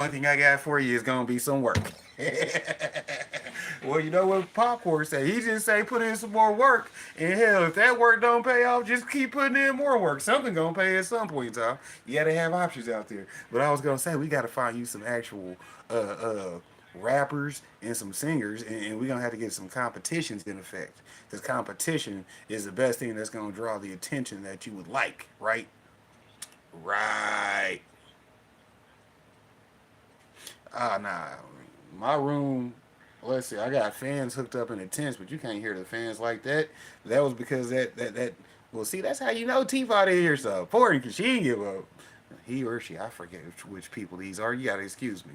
only thing I got for you is gonna be some work. Well, you know what Popcorn say? He just say put in some more work, and hell, if that work don't pay off, just keep putting in more work. Something gonna pay at some point, Tom. You gotta have options out there. But I was gonna say we gotta find you some actual rappers and some singers, and we're gonna have to get some competitions in effect. Because competition is the best thing that's gonna draw the attention that you would like, right? Right. Nah. My room, let's see, I got fans hooked up in the tents, but you can't hear the fans like that. That was because well, see, that's how you know Teapot in here so important, because she didn't give up. He or she, I forget which people these are. You gotta excuse me.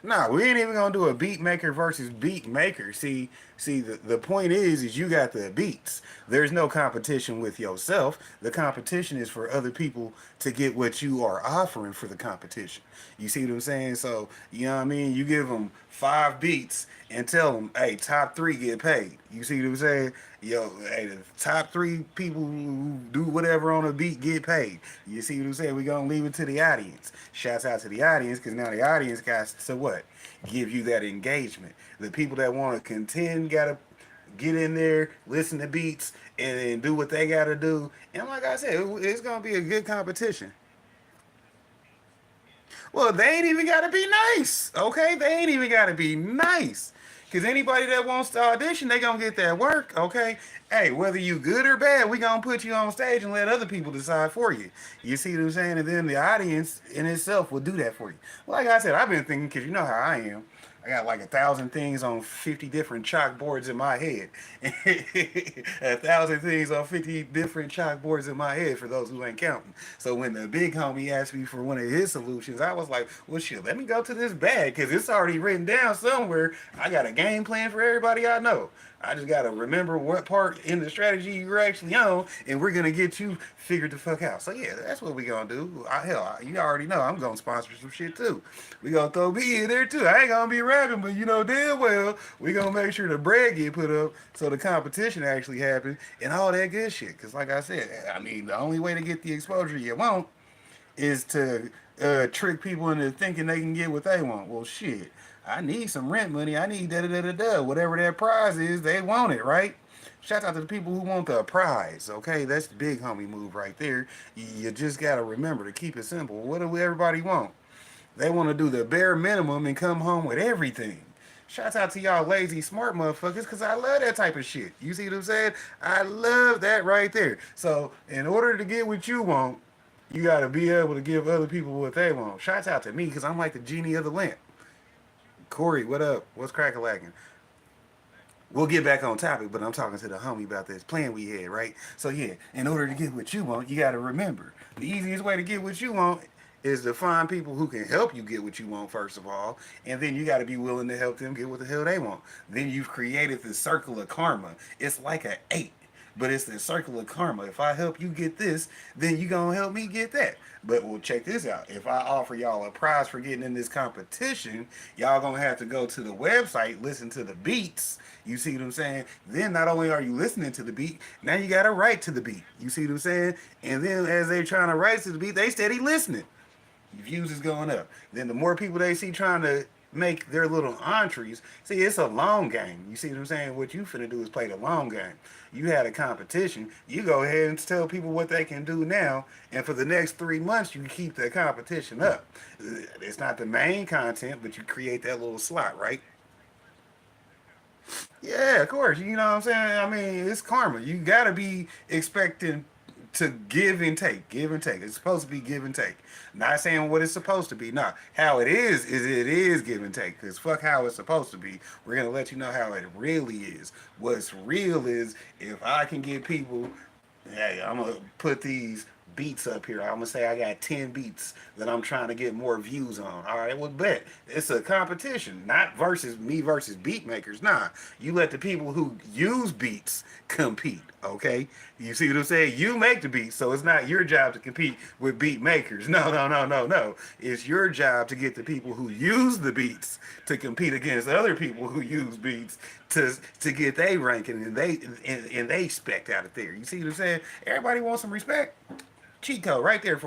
Nah, we ain't even gonna do a beat maker versus beat maker. See, the point is you got the beats. There's no competition with yourself. The competition is for other people to get what you are offering for the competition. You see what I'm saying? So you know what I mean. You give them 5 beats and tell them, hey, top 3 get paid. You see what I'm saying? Yo, hey, the top 3 people who do whatever on a beat get paid. You see what I'm saying? We gonna leave it to the audience. Shouts out to the audience because now the audience got to what? Give you that engagement. The people that want to contend gotta get in there, listen to beats, and do what they gotta do. And like I said, it's gonna be a good competition. Well, they ain't even gotta be nice. Okay, they ain't even gotta be nice. Cause anybody that wants to audition, they gonna get that work. Okay, hey, whether you good or bad, we gonna put you on stage and let other people decide for you. You see what I'm saying? And then the audience in itself will do that for you. Like I said, I've been thinking, cause you know how I am. I got like 1,000 things on 50 different chalkboards in my head. 1,000 things on 50 different chalkboards in my head for those who ain't counting. So when the big homie asked me for one of his solutions, I was like, well, shit, let me go to this bag because it's already written down somewhere. I got a game plan for everybody I know. I just gotta remember what part in the strategy you're actually on, and we're gonna get you figured the fuck out. So yeah, that's what we gonna do. You already know I'm gonna sponsor some shit too. We gonna throw me in there too. I ain't gonna be rapping, but you know damn well we gonna make sure the bread get put up so the competition actually happens and all that good shit. Cause like I said, I mean the only way to get the exposure you want is to trick people into thinking they can get what they want. Well, shit, I need some rent money. I need da da da da da. Whatever that prize is, they want it, right? Shout out to the people who want the prize. Okay, that's the big homie move right there. You just gotta remember to keep it simple. What do everybody want? They want to do the bare minimum and come home with everything. Shouts out to y'all lazy smart motherfuckers because I love that type of shit. You see what I'm saying? I love that right there. So in order to get what you want, you got to be able to give other people what they want. Shouts out to me because I'm like the genie of the lamp. Corey, what up? What's crack a lacking? We'll get back on topic, but I'm talking to the homie about this plan we had, right? So yeah, in order to get what you want, you got to remember the easiest way to get what you want is to find people who can help you get what you want first of all, and then you got to be willing to help them get what the hell they want. Then you've created this circle of karma. It's like an eight, but it's the circle of karma. If I help you get this, then you gonna help me get that. But well, check this out. If I offer y'all a prize for getting in this competition, y'all gonna have to go to the website, listen to the beats. You see what I'm saying? Then not only are you listening to the beat, now you gotta write to the beat. You see what I'm saying? And then as they trying to write to the beat, they steady listening. Views is going up. Then the more people they see trying to make their little entries, see, it's a long game. You see what I'm saying? What you finna do is play the long game. You had a competition. You go ahead and tell people what they can do now, and for the next 3 months, you keep the competition up. It's not the main content, but you create that little slot, right? Yeah, of course. You know what I'm saying? I mean, it's karma. You gotta be expecting to give and take. Give and take. It's supposed to be give and take. Not saying what it's supposed to be. No. How it is give and take. Because fuck how it's supposed to be. We're gonna let you know how it really is. What's real is if I can get people, hey, I'm gonna put these beats up here. I'm gonna say I got 10 beats that I'm trying to get more views on. All right, well, bet it's a competition, not versus me versus beat makers. Nah, you let the people who use beats compete. Okay, you see what I'm saying? You make the beats, so it's not your job to compete with beat makers. No, no, no, no, no. It's your job to get the people who use the beats to compete against other people who use beats to get they ranking and they spec out of there. You see what I'm saying? Everybody wants some respect. cheat code right there for